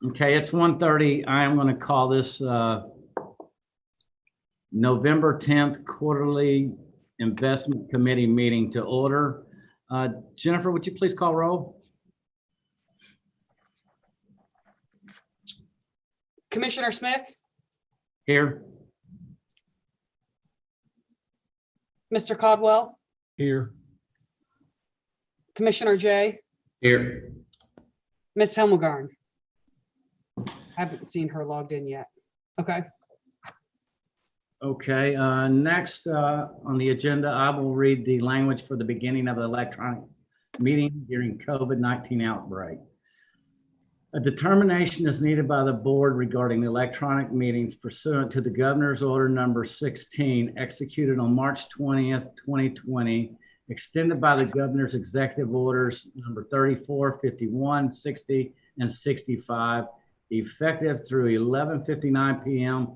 Okay, it's 1:30. I am going to call this November 10th Quarterly Investment Committee meeting to order. Jennifer, would you please call roll? Commissioner Smith, Here. Mr. Caldwell, Here. Commissioner Jay, Here. Ms. Hemmelgarn. Haven't seen her logged in yet. Okay. Okay, next on the agenda, I will read the language for the beginning of the electronic meeting during COVID-19 outbreak. A determination is needed by the board regarding electronic meetings pursuant to the governor's order number 16, executed on March 20th, 2020, extended by the governor's executive orders number 34, 51, 60, and 65, effective through 11:59 p.m.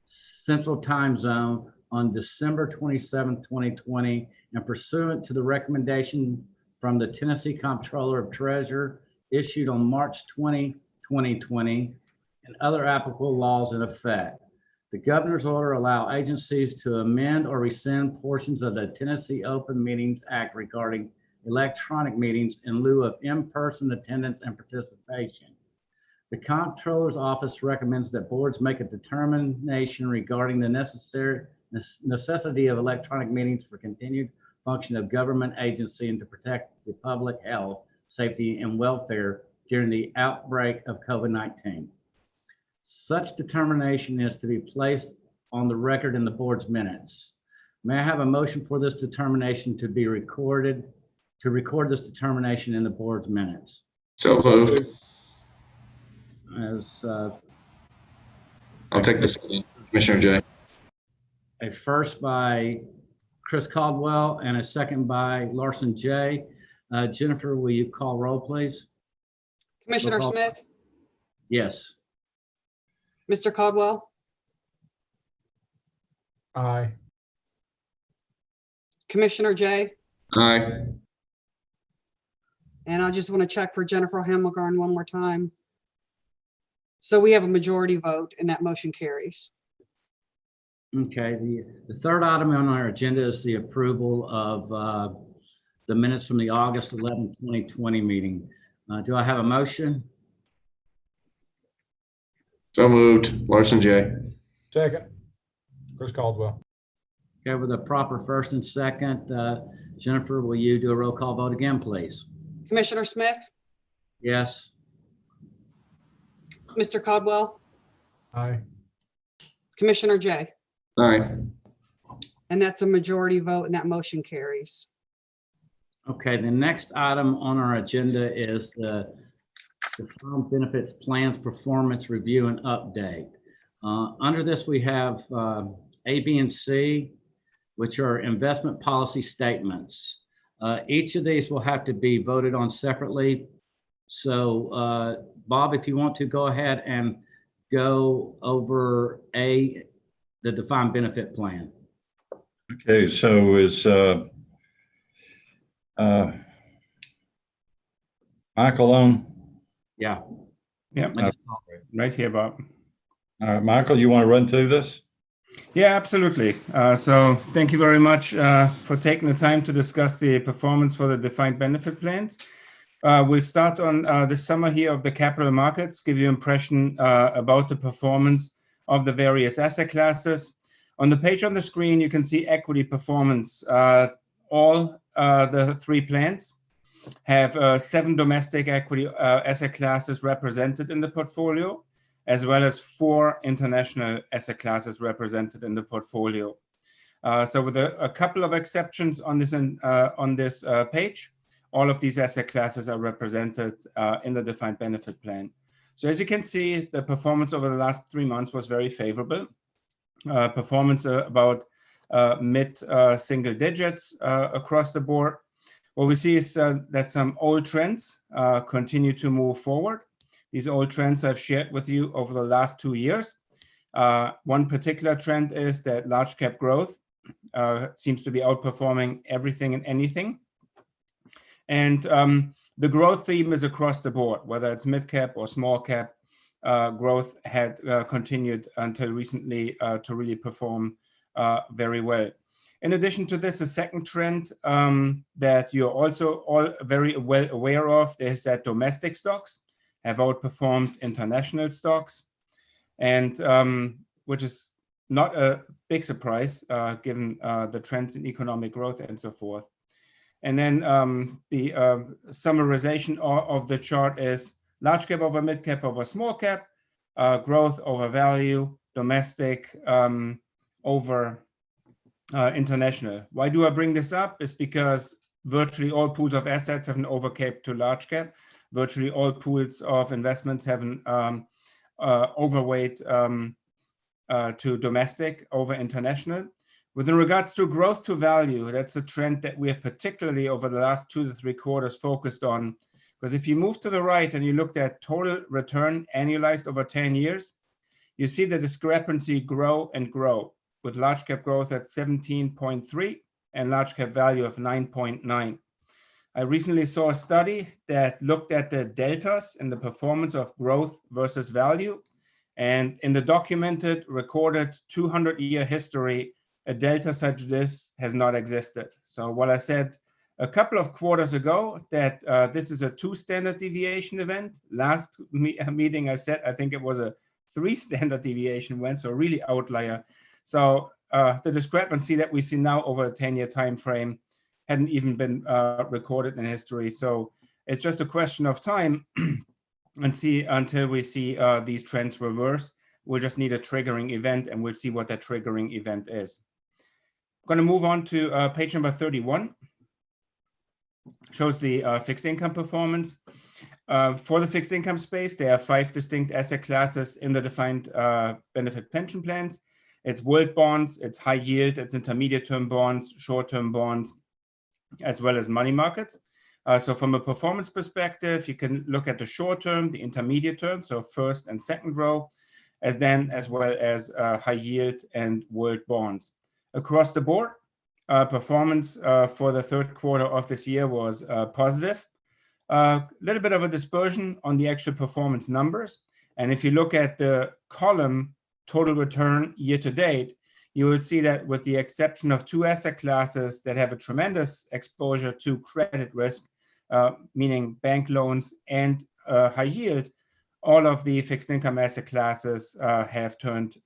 Central Time Zone on December 27, 2020, and pursuant to the recommendation from the Tennessee Comptroller of Treasury issued on March 20, 2020, and other applicable laws in effect. The governor's order allows agencies to amend or rescind portions of the Tennessee Open Meetings Act regarding electronic meetings in lieu of in-person attendance and participation. The Comptroller's Office recommends that boards make a determination regarding the necessity of electronic meetings for continued function of government agency and to protect the public health, safety, and welfare during the outbreak of COVID-19. Such determination is to be placed on the record in the board's minutes. May I have a motion for this determination to be recorded, to record this determination in the board's minutes? So moved. As I'll take the second, Commissioner Jay. a first by Chris Caldwell and a second by Larson J. Jennifer, will you call roll, please? Commissioner Roll call. Smith, Yes. Mr. Caldwell, Aye. Commissioner Jay, Aye. and I just want to check for Jennifer Hemmelgarn one more time. So we have a majority vote and that motion carries. Okay, the third item on our agenda is the approval of the minutes from the August 11, 2020 meeting. Do I have a motion? So moved, Larson J. Second, Chris Caldwell. Okay, with a proper first and second, Jennifer, will you do a roll call vote again, please? Commissioner Smith, Yes. Mr. Caldwell, Aye. Commissioner Jay, Aye. and that's a majority vote and that motion carries. Okay, the next item on our agenda is the defined benefits plans performance review and update. Under this, we have A, B, and C, which are investment policy statements. Each of these will have to be voted on separately. So Bob, if you want to go ahead and go over A, the defined benefit plan. Okay, so is Michael on? Yeah. Yeah, right here, Bob. All right, Michael, you want to run through this? Yeah, absolutely. So thank you very much for taking the time to discuss the performance for the defined benefit plans. We'll start on the summary here of the capital markets, give you impression about the performance of the various asset classes. On the page on the screen, you can see equity performance. All the three plans have 7 domestic equity asset classes represented in the portfolio, as well as 4 international asset classes represented in the portfolio. So with a couple of exceptions on this page, all of these asset classes are represented in the defined benefit plan. So as you can see, the performance over the last 3 months was very favorable. Performance about mid single digits across the board. What we see is that some old trends continue to move forward. These old trends I've shared with you over the last 2 years. One particular trend is that large cap growth seems to be outperforming everything and anything. And the growth theme is across the board, whether it's mid cap or small cap. growth had continued until recently to really perform very well. In addition to this, a second trend that you're also all very well aware of is that domestic stocks have outperformed international stocks, and which is not a big surprise given the trends in economic growth and so forth. And then the summarization of the chart is large cap over mid cap over small cap, growth over value, domestic over international. Why do I bring this up? It's because virtually all pools of assets have an overcap to large cap. Virtually all pools of investments have an overweight to domestic over international. With regards to growth to value, that's a trend that we have particularly over the last 2 to 3 quarters focused on. Because if you move to the right and you looked at total return annualized over 10 years, you see the discrepancy grow and grow, with large cap growth at 17.3 and large cap value of 9.9. I recently saw a study that looked at the deltas in the performance of growth versus value. And in the documented, recorded 200-year history, a delta such as this has not existed. So while I said a couple of quarters ago that this is a 2 standard deviation event, last meeting I said I think it was a 3 standard deviation event, so really outlier. So the discrepancy that we see now over a 10-year time frame hadn't even been recorded in history. So it's just a question of time and see until we see these trends reverse. We'll just need a triggering event, and we'll see what that triggering event is. I'm going to move on to page number 31. Shows the fixed income performance. For the fixed income space, there are 5 distinct asset classes in the defined benefit pension plans. It's world bonds, it's high yield, it's intermediate term bonds, short-term bonds, as well as money markets. So from a performance perspective, you can look at the short term, the intermediate term, so first and second row, as well as high yield and world bonds. Across the board, performance for the third quarter of this year was positive. A little bit of a dispersion on the actual performance numbers. And if you look at the column total return year to date, you will see that with the exception of 2 asset classes that have a tremendous exposure to credit risk, meaning bank loans and high yield, all of the fixed income asset classes have turned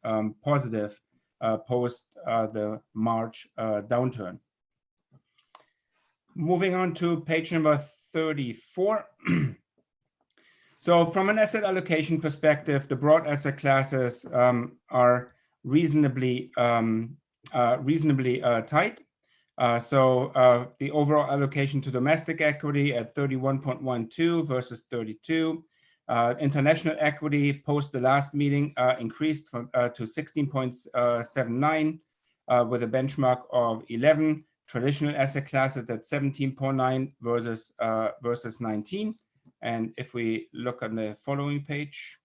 positive post the March downturn. Moving on to page number 34. So from an asset allocation perspective, the broad asset classes are reasonably tight. So the overall allocation to domestic equity at 31.12 versus 32. International equity post the last meeting increased from, to 16.79 with a benchmark of 11. Traditional asset classes at 17.9 versus 19. And if we look on the following page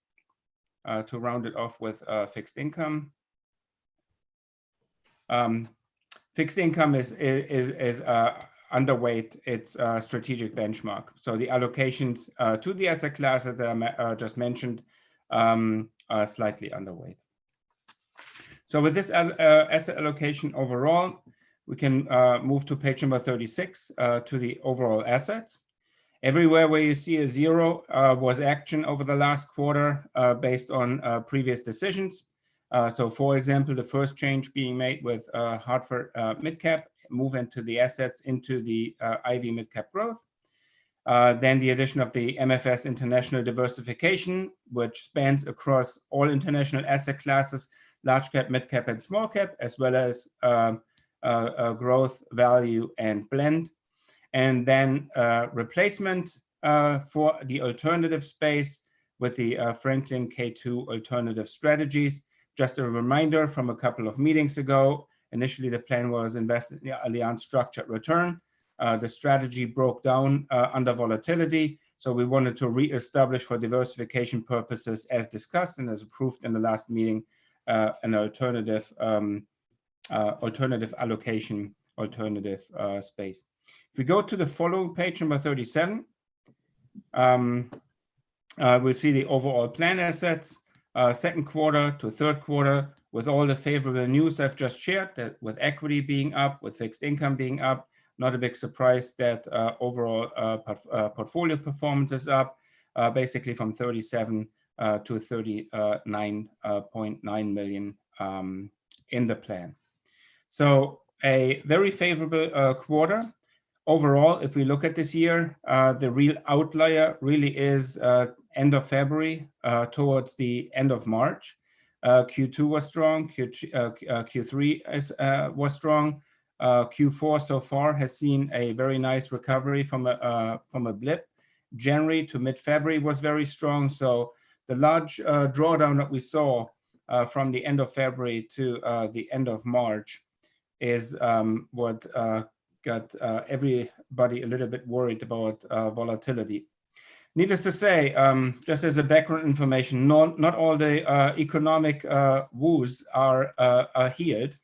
to round it off with fixed income. Fixed income is underweight its strategic benchmark. So the allocations to the asset classes that I just mentioned are slightly underweight. So with this asset allocation overall, we can move to page number 36 to the overall assets. Everywhere where you see a 0 was action over the last quarter based on previous decisions. So for example, the first change being made with Hartford midcap, move into the assets into the IV midcap growth. Then the addition of the MFS international diversification, which spans across all international asset classes, large cap, mid cap, and small cap, as well as growth, value, and blend. And then replacement for the alternative space with the Franklin K2 alternative strategies. Just a reminder from a couple of meetings ago, initially the plan was invest in the Allianz structured return. The strategy broke down under volatility. So we wanted to reestablish for diversification purposes, as discussed and as approved in the last meeting, an alternative allocation, alternative space. If we go to the following page, number 37, we'll see the overall plan assets, second quarter to third quarter, with all the favorable news I've just shared, that with equity being up, with fixed income being up, not a big surprise that overall portfolio performance is up, basically from 37 to 39.9 million in the plan. So a very favorable quarter. Overall, if we look at this year, the real outlier really is end of February towards the end of March. Q2 was strong, Q3 was strong. Q4 so far has seen a very nice recovery from a blip. January to mid-February was very strong. So the large drawdown that we saw from the end of February to the end of March is what got everybody a little bit worried about volatility. Needless to say, just as a background information, not all the economic woes are healed.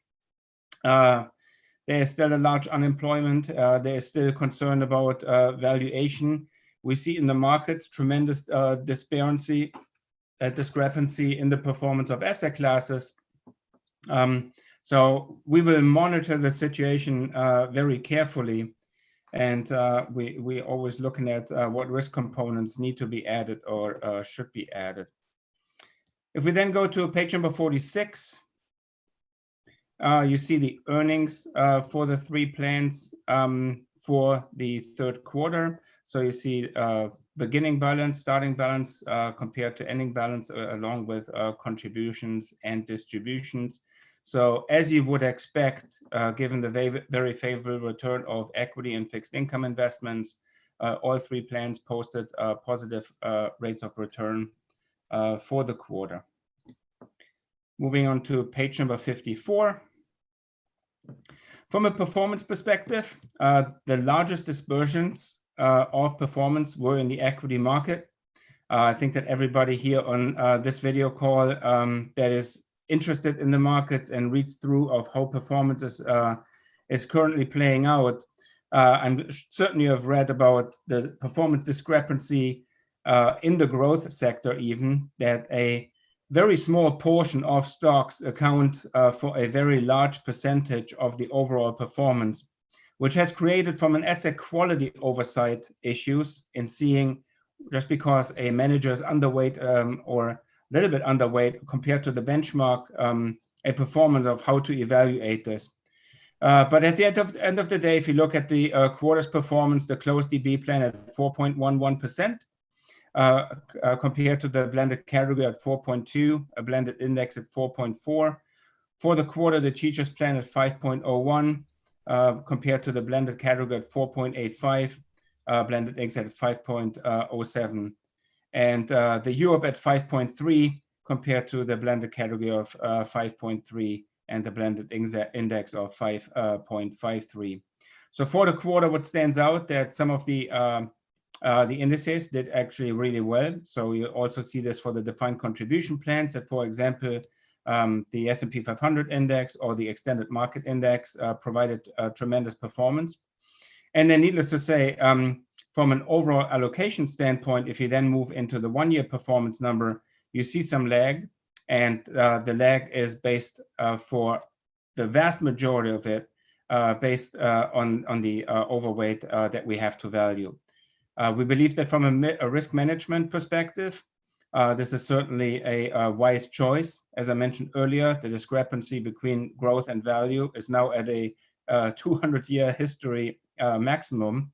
There is still a large unemployment. There is still concern about valuation. We see in the markets tremendous discrepancy in the performance of asset classes. So we will monitor the situation very carefully, and we always looking at what risk components need to be added or should be added. If we then go to page number 46, you see the earnings for the three plans for the third quarter. So you see beginning balance, starting balance compared to ending balance, along with contributions and distributions. So as you would expect, given the very favorable return of equity and fixed income investments, all three plans posted positive rates of return for the quarter. Moving on to page number 54. From a performance perspective, the largest dispersions of performance were in the equity market. I think that everybody here on this video call that is interested in the markets and reads through of how performance is currently playing out, and certainly have read about the performance discrepancy in the growth sector, even that a very small portion of stocks account for a very large percentage of the overall performance, which has created from an asset quality oversight issues in seeing just because a manager is underweight or a little bit underweight compared to the benchmark, a performance of how to evaluate this. But at the end of the day, if you look at the quarter's performance, the closed DB plan at 4.11%, compared to the blended category at 4.2, a blended index at 4.4. For the quarter, the teachers plan at 5.01, compared to the blended category at 4.85, blended index at 5.07. And the Europe at 5.3 compared to the blended category of 5.3 and the blended index of 5.53. So for the quarter, what stands out that some of the indices did actually really well. So you also see this for the defined contribution plans that, for example, the S&P 500 index or the extended market index provided tremendous performance. And then needless to say, from an overall allocation standpoint, if you then move into the one-year performance number, you see some lag, and the lag is based for the vast majority of it based on the overweight that we have to value. We believe that from a risk management perspective, this is certainly a wise choice. As I mentioned earlier, the discrepancy between growth and value is now at a 200-year history maximum.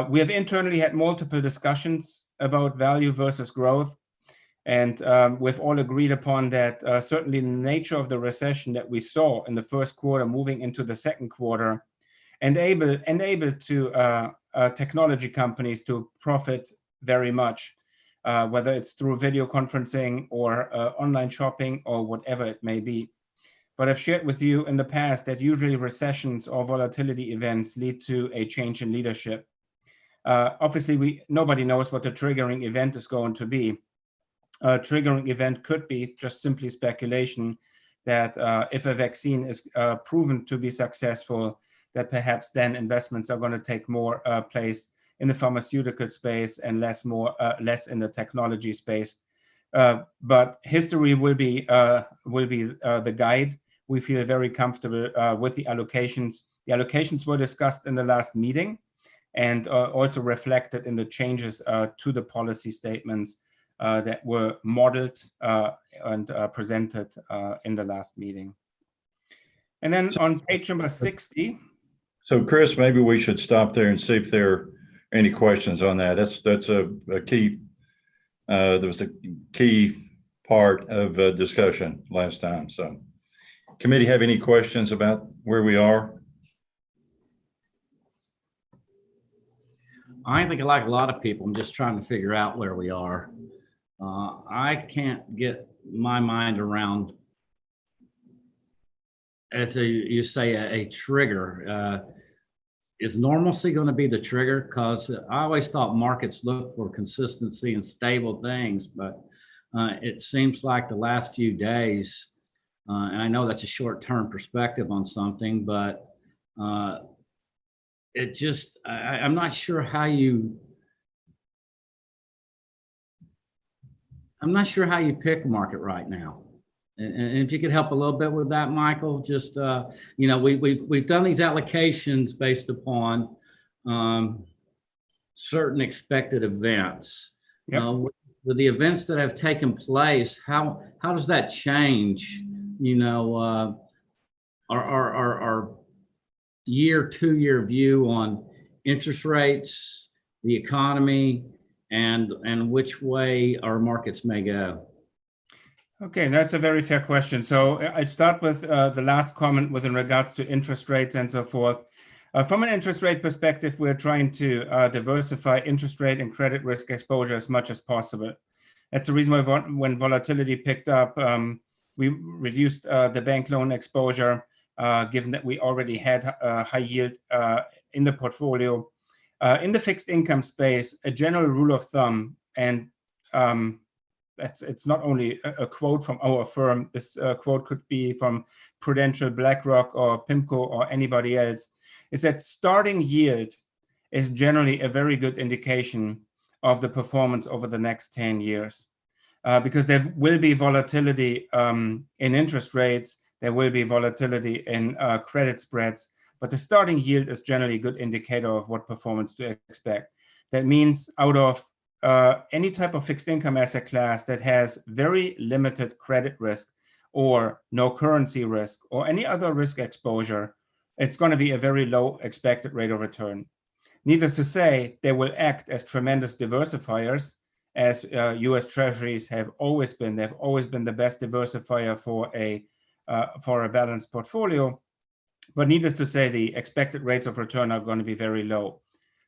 We have internally had multiple discussions about value versus growth, and we've all agreed upon that certainly the nature of the recession that we saw in the first quarter moving into the second quarter enabled to technology companies to profit very much, whether it's through video conferencing or online shopping or whatever it may be. But I've shared with you in the past that usually recessions or volatility events lead to a change in leadership. Obviously, nobody knows what the triggering event is going to be. A triggering event could be just simply speculation that if a vaccine is proven to be successful, that perhaps then investments are going to take more place in the pharmaceutical space and less in the technology space. But history will be the guide. We feel very comfortable with the allocations. The allocations were discussed in the last meeting and also reflected in the changes to the policy statements that were modeled and presented in the last meeting. And then on page number 60. So Chris, maybe we should stop there and see if there are any questions on that. That's a key, there was a key part of discussion last time. So committee have any questions about where we are? I think like a lot of people, I'm just trying to figure out where we are. I can't get my mind around, as you say, a trigger. Is normalcy going to be the trigger? Because I always thought markets look for consistency and stable things, but it seems like the last few days, and I know that's a short-term perspective on something, but it just, I'm not sure how you pick a market right now. And if you could help a little bit with that, Michael, just, you know, we've done these allocations based upon certain expected events. Yep. With the events that have taken place, how does that change, you know, our year, 2-year view on interest rates, the economy, and which way our markets may go? Okay, that's a very fair question. So I'd start with the last comment with in regards to interest rates and so forth. From an interest rate perspective, we're trying to diversify interest rate and credit risk exposure as much as possible. That's the reason why when volatility picked up, we reduced the bank loan exposure, given that we already had high yield in the portfolio. In the fixed income space, a general rule of thumb, and it's not only a quote from our firm, this quote could be from Prudential, BlackRock, or PIMCO, or anybody else, is that starting yield is generally a very good indication of the performance over the next 10 years. Because there will be volatility in interest rates, there will be volatility in credit spreads, but the starting yield is generally a good indicator of what performance to expect. That means out of any type of fixed income asset class that has very limited credit risk or no currency risk or any other risk exposure, it's going to be a very low expected rate of return. Needless to say, they will act as tremendous diversifiers, as US Treasuries have always been. They've always been the best diversifier for a balanced portfolio. But needless to say, the expected rates of return are going to be very low.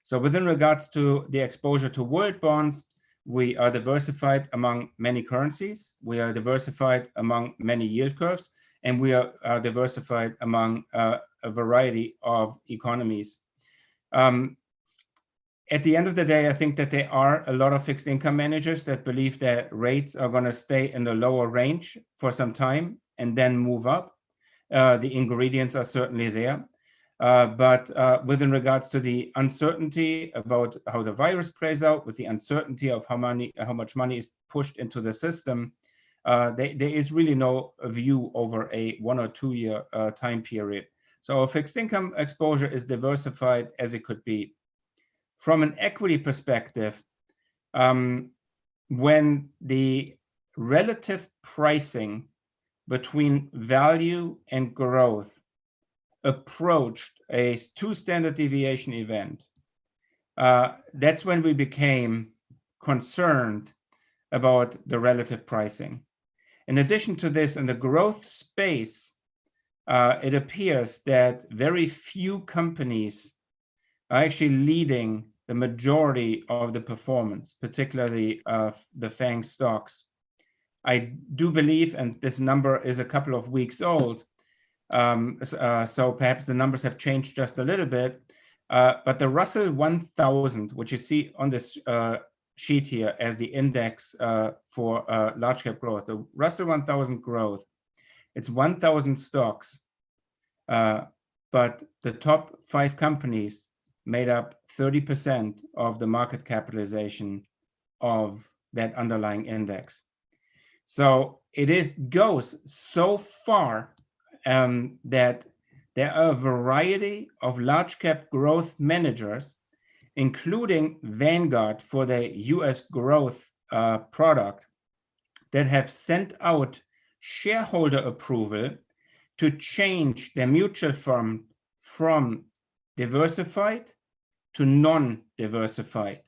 So within regards to the exposure to world bonds, we are diversified among many currencies. We are diversified among many yield curves, and we are diversified among a variety of economies. At the end of the day, I think that there are a lot of fixed income managers that believe that rates are going to stay in the lower range for some time and then move up. The ingredients are certainly there. But within regards to the uncertainty about how the virus plays out, with the uncertainty of how much money is pushed into the system, there is really no view over a 1 or 2 year time period. So our fixed income exposure is diversified as it could be. From an equity perspective, when the relative pricing between value and growth approached a 2 standard deviation event, that's when we became concerned about the relative pricing. In addition to this, in the growth space, it appears that very few companies are actually leading the majority of the performance, particularly the FANG stocks. I do believe, and this number is a couple of weeks old, so perhaps the numbers have changed just a little bit, but the Russell 1000, which you see on this sheet here as the index for large cap growth, the Russell 1000 growth, it's 1,000 stocks, but the top 5 companies made up 30% of the market capitalization of that underlying index. So it goes so far that there are a variety of large cap growth managers, including Vanguard for the US growth product, that have sent out shareholder approval to change their mutual fund from diversified to non-diversified.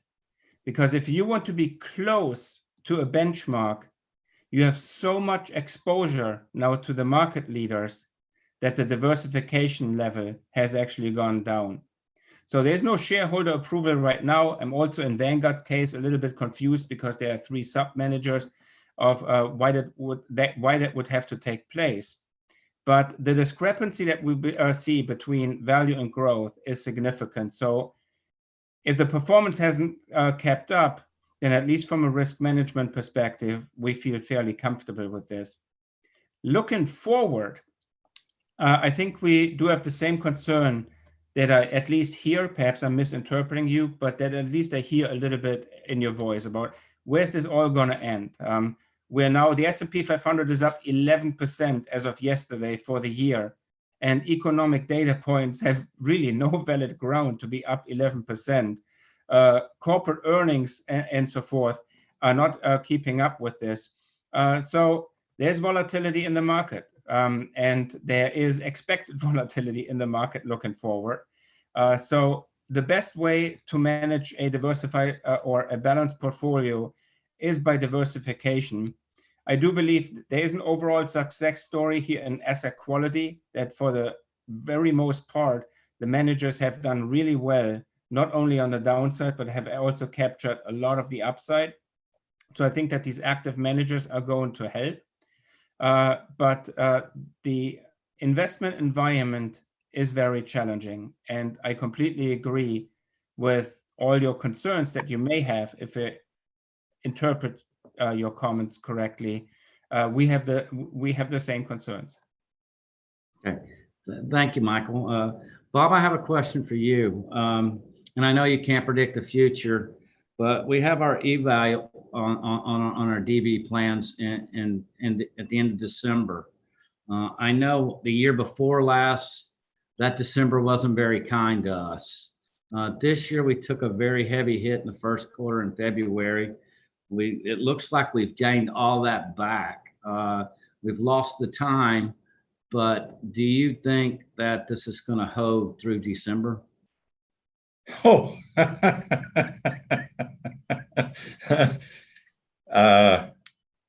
Because if you want to be close to a benchmark, you have so much exposure now to the market leaders that the diversification level has actually gone down. So there's no shareholder approval right now. I'm also in Vanguard's case a little bit confused because there are 3 sub-managers of why that would have to take place. But the discrepancy that we see between value and growth is significant. So if the performance hasn't kept up, then at least from a risk management perspective, we feel fairly comfortable with this. Looking forward, I think we do have the same concern that I at least hear, perhaps I'm misinterpreting you, but that at least I hear a little bit in your voice about where's this all going to end? Where now the S&P 500 is up 11% as of yesterday for the year, and economic data points have really no valid ground to be up 11%. Corporate earnings and so forth are not keeping up with this. So there's volatility in the market, and there is expected volatility in the market looking forward. So the best way to manage a diversified or a balanced portfolio is by diversification. I do believe there is an overall success story here in asset quality that for the very most part, the managers have done really well, not only on the downside, but have also captured a lot of the upside. So I think that these active managers are going to help. But the investment environment is very challenging. And I completely agree with all your concerns that you may have if I interpret your comments correctly. We have the same concerns. Okay, thank you, Michael. Bob, I have a question for you. And I know you can't predict the future, but we have our eval on our DB plans at the end of December. I know the year before last, that December wasn't very kind to us. This year we took a very heavy hit in the first quarter in February. It looks like we've gained all that back. We've lost the time, but do you think that this is going to hold through December? Oh,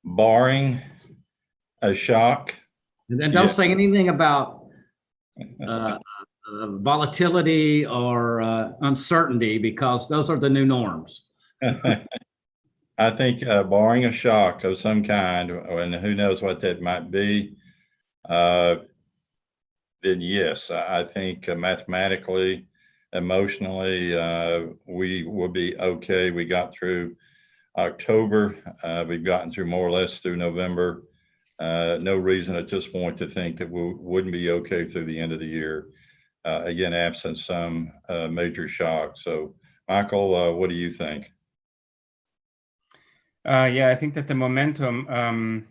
barring a shock. And don't Yeah. say anything about volatility or uncertainty, because those are the new norms. I think barring a shock of some kind, and who knows what that might be, then yes, I think mathematically, emotionally, we will be okay. We got through October. We've gotten through more or less through November. No reason at this point to think that we wouldn't be okay through the end of the year. Again, absent some major shock. So, Michael, what do you think? Yeah, I think that the momentum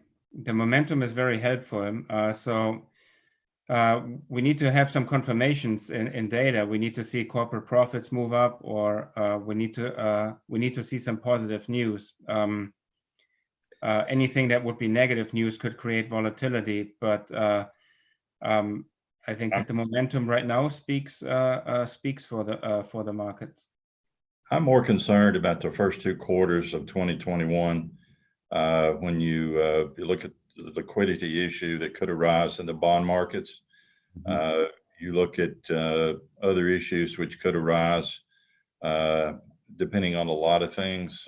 is very helpful. So we need to have some confirmations in data. We need to see corporate profits move up, or we need to see some positive news. Anything that would be negative news could create volatility, but I think that the momentum right now speaks for the markets. I'm more concerned about the first 2 quarters of 2021 when you look at the liquidity issue that could arise in the bond markets. You look at other issues which could arise depending on a lot of things.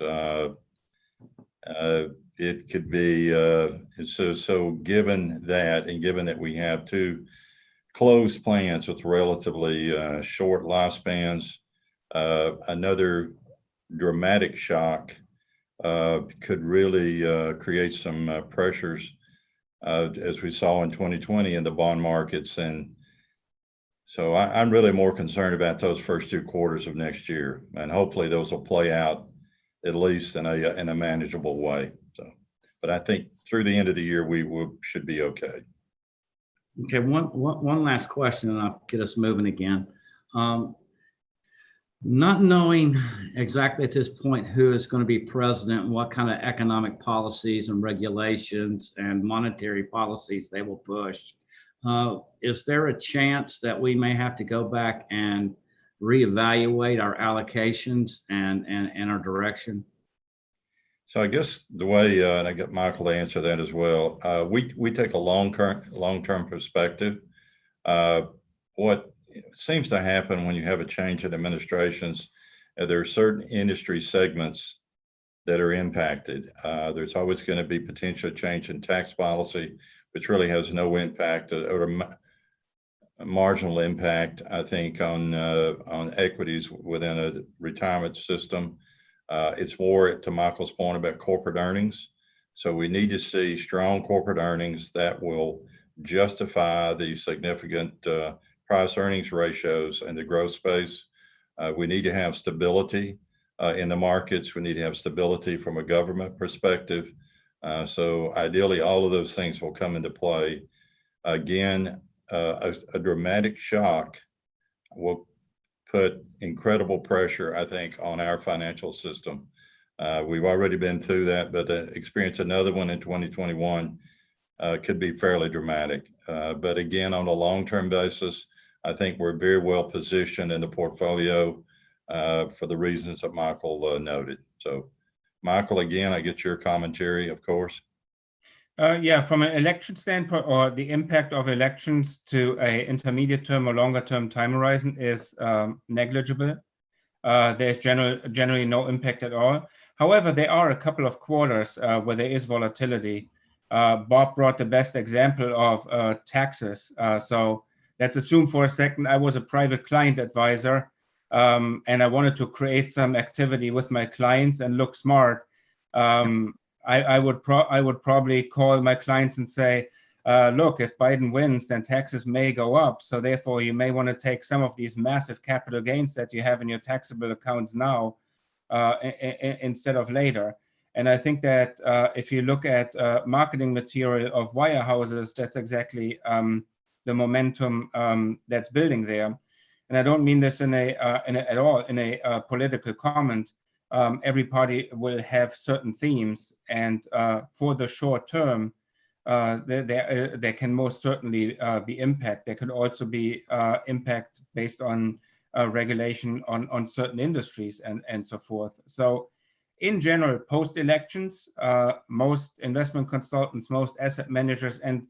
It could be so given that, and given that we have 2 closed plants with relatively short lifespans, another dramatic shock could really create some pressures as we saw in 2020 in the bond markets. And So I'm really more concerned about those first 2 quarters of next year, and hopefully those will play out at least in a manageable way. So, but I think through the end of the year, should be okay. Okay, one last question and I'll get us moving again. Not knowing exactly at this point who is going to be president and what kind of economic policies and regulations and monetary policies they will push, is there a chance that we may have to go back and reevaluate our allocations and our direction? So I guess the way, and I get Michael to answer that as well. We take a long-term perspective. What seems to happen when you have a change in administrations, there are certain industry segments that are impacted. There's always going to be potential change in tax policy, which really has no impact or a marginal impact, I think, on equities within a retirement system. It's more to Michael's point about corporate earnings. So we need to see strong corporate earnings that will justify the significant price earnings ratios in the growth space. We need to have stability in the markets. We need to have stability from a government perspective. So ideally, all of those things will come into play. Again, a dramatic shock will put incredible pressure, I think, on our financial system. We've already been through that, but experience another one in 2021 could be fairly dramatic. But again, on a long-term basis, I think we're very well positioned in the portfolio for the reasons that Michael noted. So, Michael, again, I get your commentary, of course. Yeah, from an election standpoint, or the impact of elections to a intermediate term or longer term time horizon is negligible. There's generally no impact at all. However, there are a couple of quarters where there is volatility. Bob brought the best example of taxes. So let's assume for a second I was a private client advisor and I wanted to create some activity with my clients and look smart. I would probably call my clients and say, look, if Biden wins, then taxes may go up. So therefore, you may want to take some of these massive capital gains that you have in your taxable accounts now instead of later. And I think that if you look at marketing material of wirehouses, that's exactly the momentum that's building there. And I don't mean this at all in a political comment. Every party will have certain themes, and for the short term, there can most certainly be impact. There could also be impact based on regulation on certain industries and so forth. So in general, post-elections, most investment consultants, most asset managers and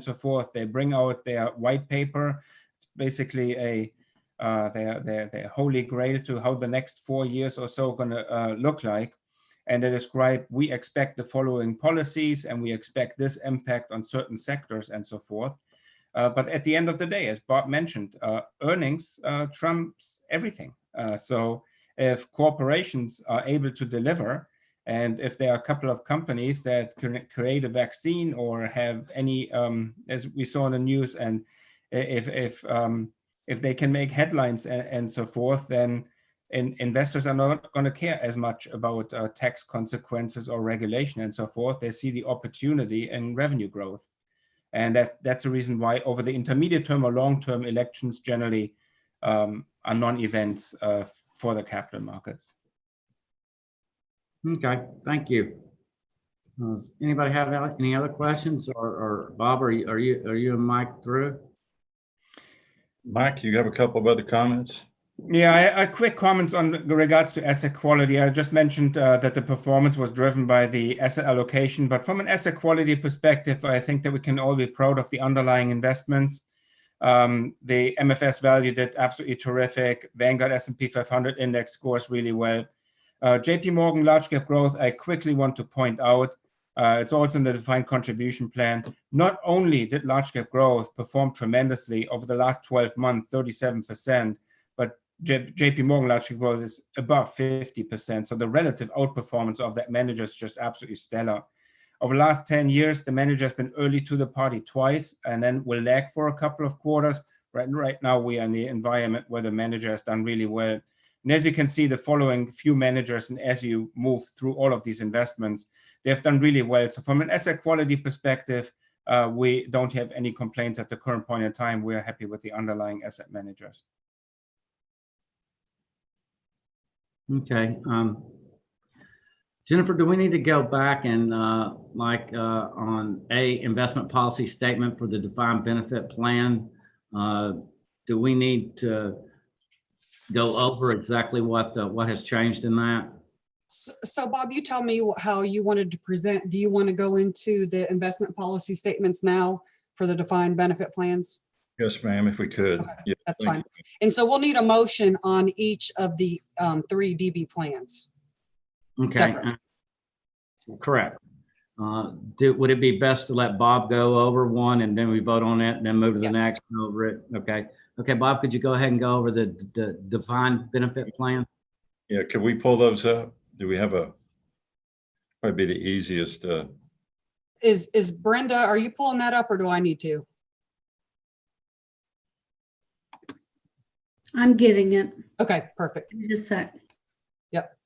so forth, they bring out their white paper. It's basically their holy grail to how the next 4 years or so going to look like. And they describe, we expect the following policies and we expect this impact on certain sectors and so forth. But at the end of the day, as Bob mentioned, earnings trumps everything. So if corporations are able to deliver, and if there are a couple of companies that can create a vaccine or have any, as we saw in the news, and if they can make headlines and so forth, then investors are not going to care as much about tax consequences or regulation and so forth. They see the opportunity in revenue growth. And that's the reason why over the intermediate term or long-term elections generally are non-events for the capital markets. Okay, thank you. Does anybody have any other questions, or Bob, are you and Mike through? Mike, you have a couple of other comments? Yeah, a quick comment on regards to asset quality. I just mentioned that the performance was driven by the asset allocation, but from an asset quality perspective, I think that we can all be proud of the underlying investments. The MFS value did absolutely terrific. Vanguard S&P 500 index scores really well. JP Morgan large cap growth, I quickly want to point out, it's also in the defined contribution plan. Not only did large cap growth perform tremendously over the last 12 months, 37%, but JP Morgan large cap growth is above 50%. So the relative outperformance of that manager is just absolutely stellar. Over the last 10 years, the manager has been early to the party twice and then will lag for a couple of quarters. Right now, we are in the environment where the manager has done really well. And as you can see, the following few managers, and as you move through all of these investments, they've done really well. So from an asset quality perspective, we don't have any complaints at the current point in time. We're happy with the underlying asset managers. Okay. Jennifer, do we need to go back and on investment policy statement for the defined benefit plan? Do we need to go over exactly what has changed in that? So Bob, you tell me how you wanted to present. Do you want to go into the investment policy statements now for the defined benefit plans? Yes, ma'am, if we could. Okay, Yeah, That's thank fine. And so we'll need a motion on each of the 3 DB plans. Okay. Separate. Correct. Would it be best to let Bob go over one and then we vote on it and then move to the Yes. next and over it? Okay. Okay, Bob, could you go ahead and go over the defined benefit plan? Yeah, could we pull those up? Do we have probably be the easiest, Is Brenda, are you pulling that up or do I need to? I'm getting it. Okay, perfect. Give me just a sec. Yep.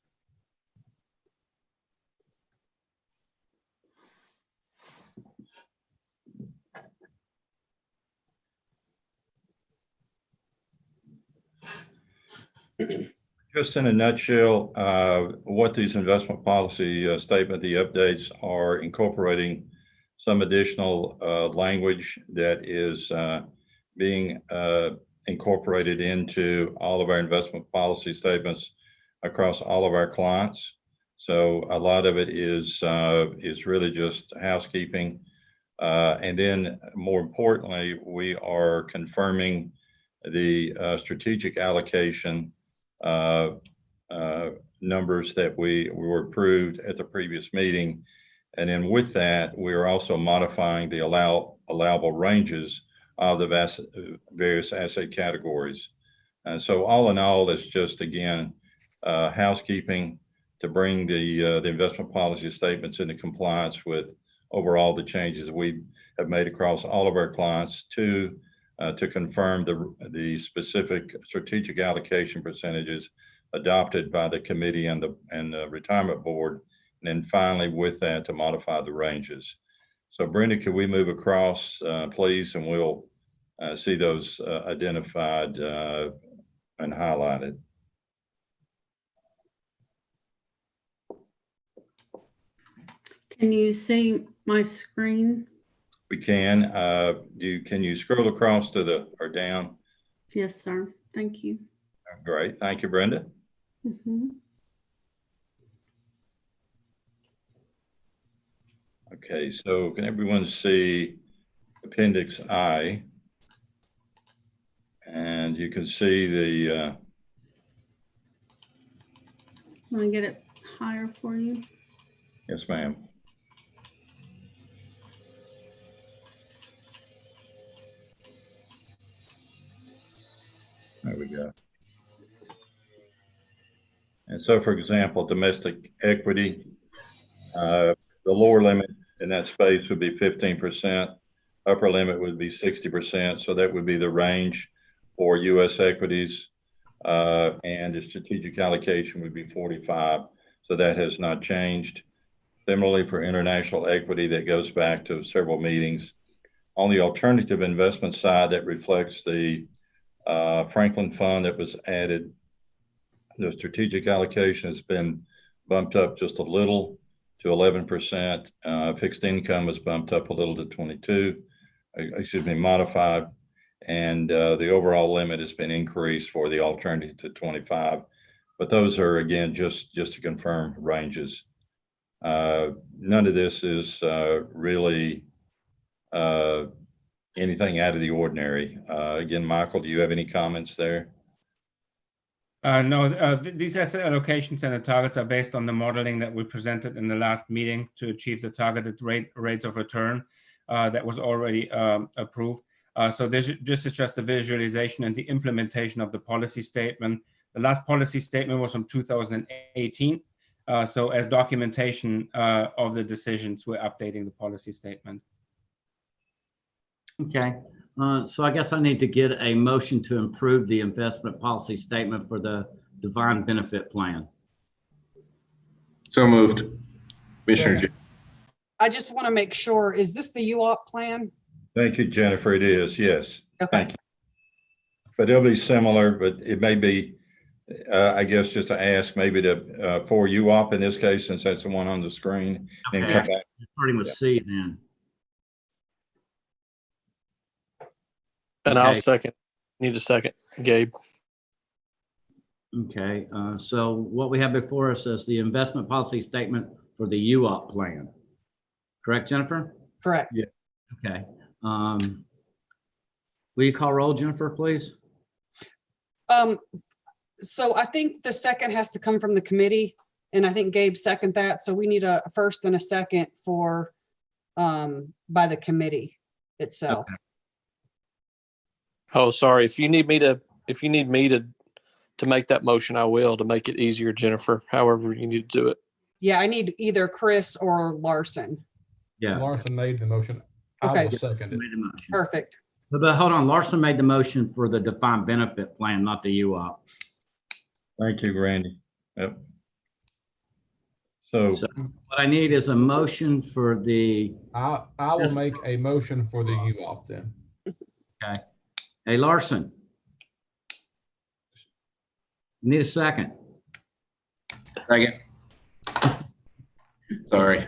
just in a nutshell, what these investment policy statement, the updates are incorporating some additional language that is being incorporated into all of our investment policy statements across all of our clients. So a lot of it is really just housekeeping. And then more importantly, we are confirming the strategic allocation numbers that we were approved at the previous meeting. And then with that, we are also modifying the allowable ranges of the various asset categories. And so all in all, it's just, again, housekeeping to bring the investment policy statements into compliance with overall the changes we have made across all of our clients to confirm the specific strategic allocation percentages adopted by the committee and the retirement board. And then finally with that to modify the ranges. So Brenda, can we move across, please? And we'll see those identified and highlighted. Can you see my screen? We can. Can you scroll across to or down? Yes, sir. Thank you. Great. Thank you, Brenda. Mhm. Okay, so can everyone see Appendix I? And you can see the, Let me get it higher for you. yes, ma'am. There we go. And so, for example, domestic equity, the lower limit in that space would be 15%. Upper limit would be 60%. So that would be the range for U.S. equities. And the strategic allocation would be 45. So that has not changed. Similarly, for international equity, that goes back to several meetings. On the alternative investment side, that reflects the Franklin Fund that was added. The strategic allocation has been bumped up just a little to 11%. Fixed income was bumped up a little to 22, modified. And the overall limit has been increased for the alternative to 25. But those are, again, just to confirm ranges. None of this is really anything out of the ordinary. Again, Michael, do you have any comments there? No, these asset allocations and the targets are based on the modeling that we presented in the last meeting to achieve the targeted rates of return that was already approved. So this is just a visualization and the implementation of the policy statement. The last policy statement was from 2018. So as documentation of the decisions, we're updating the policy statement. Okay. So I guess I need to get a motion to improve the investment policy statement for the defined benefit plan. So moved. Commissioner J. I just want to make sure, is this the UOP plan? Thank you, Jennifer. It is, yes. Okay, Thank you. But it'll be similar, but it may be, I guess, just to ask maybe to, for UOP in this case, since that's the one on the screen, and Okay. come back. Starting with C then. And I'll Okay. second. Need a second, Gabe. Okay, so what we have before us is the investment policy statement for the UOP plan. Correct, Jennifer? correct. Okay. Will you call roll, Jennifer, please? So I think the second has to come from the committee, and I think Gabe seconded that. So we need a first and a second for, by the committee itself. Oh, sorry. If you need me to make that motion, I will, to make it easier, Jennifer, however you need to do it. Yeah, I need either Chris or Larson. Yeah. Larson made the motion. I Okay. will second it. Made a motion. Perfect. But hold on, Larson made the motion for the defined benefit plan, not the UOP. Thank you, Randy. Yep. So, So what I need is a motion for the, I will make a motion for the UOP then. hey, Larson. Need a second. Second. Sorry.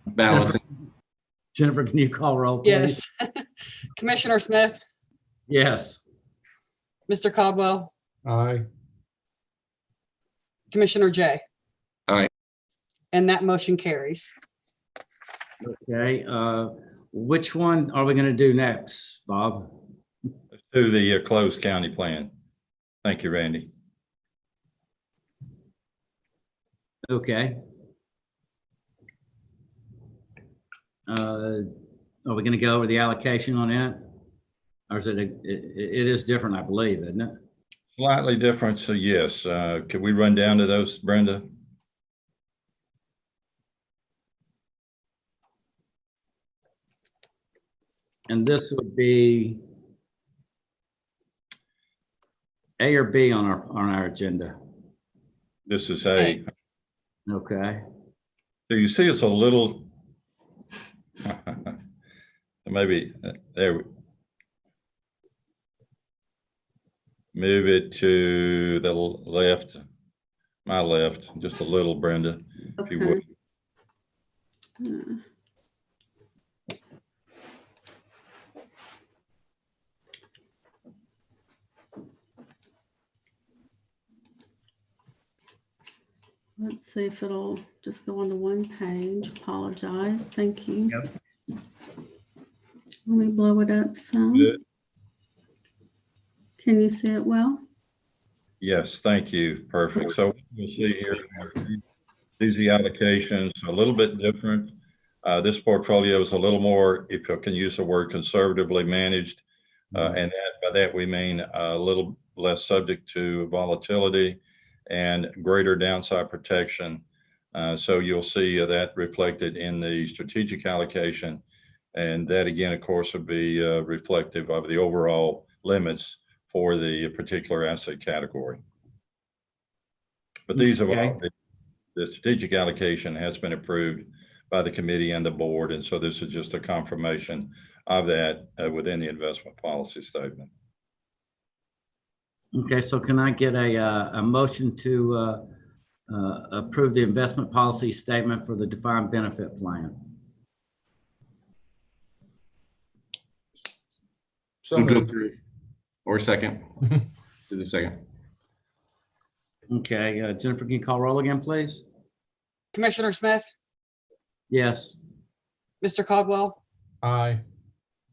Balancing. Jennifer, can you call roll, please? Yes. Commissioner Smith, Yes. Mr. Caldwell, Aye. Commissioner J. Aye. And that motion carries. Okay, which one are we gonna do next, Bob? let's do the closed county plan. Thank you, Randy. Okay. Are we gonna go over the allocation on it? Or is it, it is different, I believe, isn't it? Slightly different, so yes. Could we run down to those, Brenda? And this would be A or B on our agenda. This is A. Okay. So you see it's a little, maybe there. Move it to the left, my left, just a little, Brenda, if you would. Okay. Let's see if it'll just go on to one page. Apologize. Thank you. Yep. Let me blow it up some. Good. Can you see it well? Yes, thank you. Perfect. So you'll see here, these are the allocations, a little bit different. This portfolio is a little more, if I can use the word, conservatively managed. And by that, we mean a little less subject to volatility and greater downside protection. So you'll see that reflected in the strategic allocation. And that again, of course, would be reflective of the overall limits for the particular asset category. But these are all, the strategic allocation has been approved by the committee and the board. And so this is just a confirmation of that within the investment policy statement. Okay, so can I get a motion to approve the investment policy statement for the defined benefit plan? So Move to moved. approve. Or second. Do the second. Okay, Jennifer, can you call roll again, please? Commissioner Smith, Yes. Mr. Caldwell, Aye.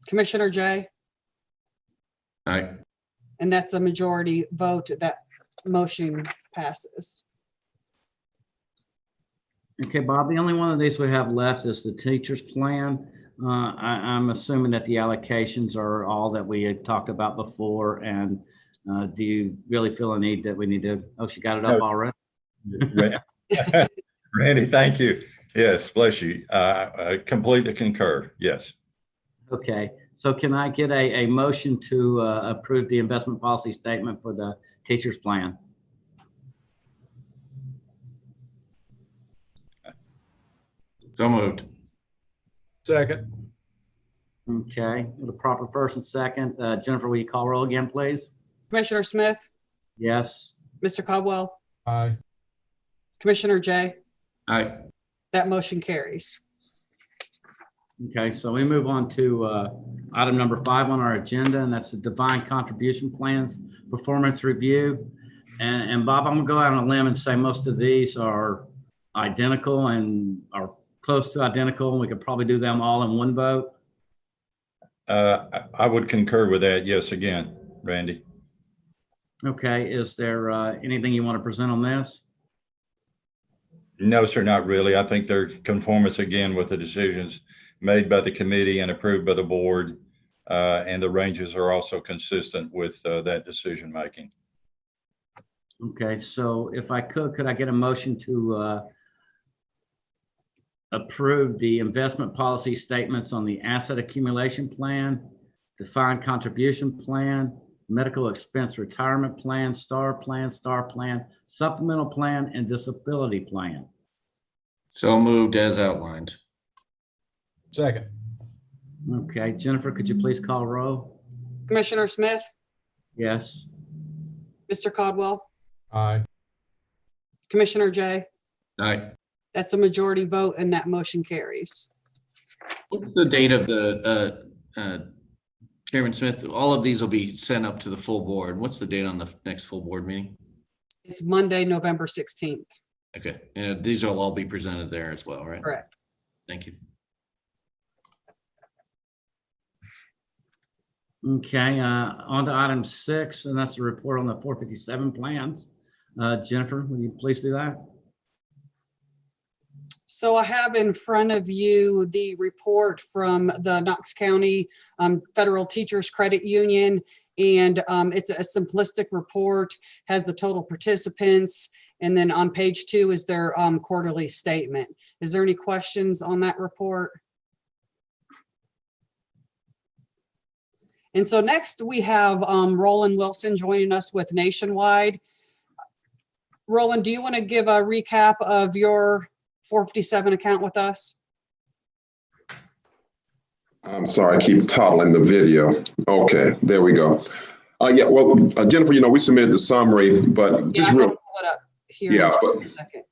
Commissioner J. Aye. And that's a majority vote. That motion passes. Okay, Bob, the only one of these we have left is the teacher's plan. I'm assuming that the allocations are all that we had talked about before. And do you really feel a need that we need to, oh, she got it up No. already? Randy, thank you. Yes, bless you. I completely concur. Yes. Okay, so can I get a motion to approve the investment policy statement for the teacher's plan? So moved. Second. Okay, with a proper first and second. Jennifer, will you call roll again, please? Commissioner Smith, Yes. Mr. Caldwell, Aye. Commissioner Jay, Aye. that motion carries. Okay, so we move on to item number 5 on our agenda, and that's the defined contribution plans performance review. And Bob, I'm gonna go out on a limb and say most of these are identical and are close to identical. And we could probably do them all in one vote. I would concur with that. Yes, again, Randy. Okay, is there anything you want to present on this? No, sir, not really. I think they're conformance again with the decisions made by the committee and approved by the board. And the ranges are also consistent with that decision making. Okay, so if I could I get a motion to approve the investment policy statements on the asset accumulation plan, defined contribution plan, medical expense retirement plan, star plan, supplemental plan, and disability plan? So moved as outlined. Second. Okay, Jennifer, could you please call roll? Commissioner Smith, Yes. Mr. Caldwell, Aye. Commissioner Jay, Aye. that's a majority vote and that motion carries. What's the date of the, Chairman Smith? All of these will be sent up to the full board. What's the date on the next full board meeting? It's Monday, November 16th. Okay, and these will all be presented there as well, right? Correct. Thank you. Okay, on to item 6, and that's the report on the 457 plans. Jennifer, will you please do that? So I have in front of you the report from the Knox County Federal Teachers Credit Union. And it's a simplistic report, has the total participants. And then on page 2 is their quarterly statement. Is there any questions on that report? And so next we have Roland Wilson joining us with Nationwide. Roland, do you want to give a recap of your 457 account with us? I'm sorry, I keep toddling the video. Okay, there we go. Yeah, well, Jennifer, we submitted the summary, but just I'm real. gonna pull it up here Yeah, in but just a second.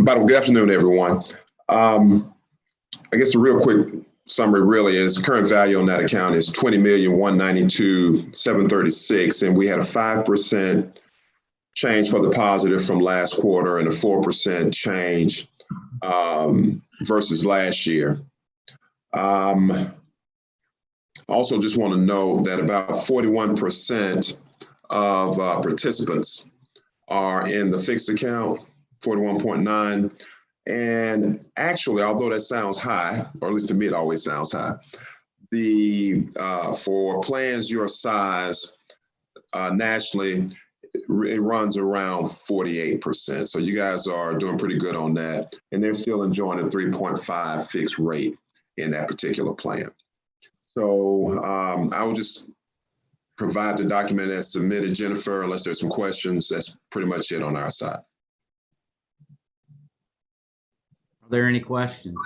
by the way, good afternoon, everyone. I guess the real quick summary really is current value on that account is $20,192,736, and we had a 5% change for the positive from last quarter and a 4% change versus last year. Also just want to note that about 41% of participants are in the fixed account, 41.9. And actually, although that sounds high, or at least to me, it always sounds high, for plans your size nationally, it runs around 48%. So you guys are doing pretty good on that. And they're still enjoying a 3.5 fixed rate in that particular plan. So I will just provide the document as submitted, Jennifer, unless there's some questions. That's pretty much it on our side. Are there any questions?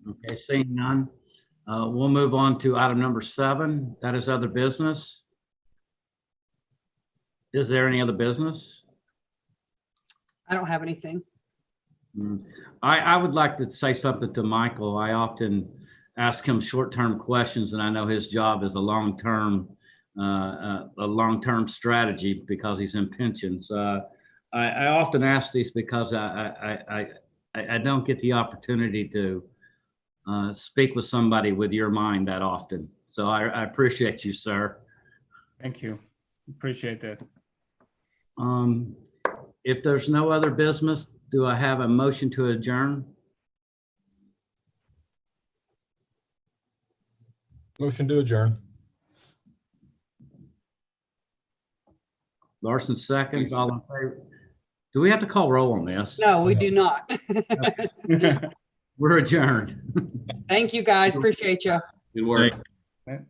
Okay, seeing none, we'll move on to item number 7. That is other business. Is there any other business? I don't have anything. I would like to say something to Michael. I often ask him short-term questions, and I know his job is a long-term strategy because he's in pensions. I often ask these because I don't get the opportunity to speak with somebody with your mind that often. So I appreciate you, sir. Thank you. Appreciate that. If there's no other business, do I have a motion to adjourn? Motion to adjourn. Larson seconds, all in favor. Do we have to call roll on this? No, we do not. We're adjourned. Thank you, guys. Appreciate you. Good work. Thank-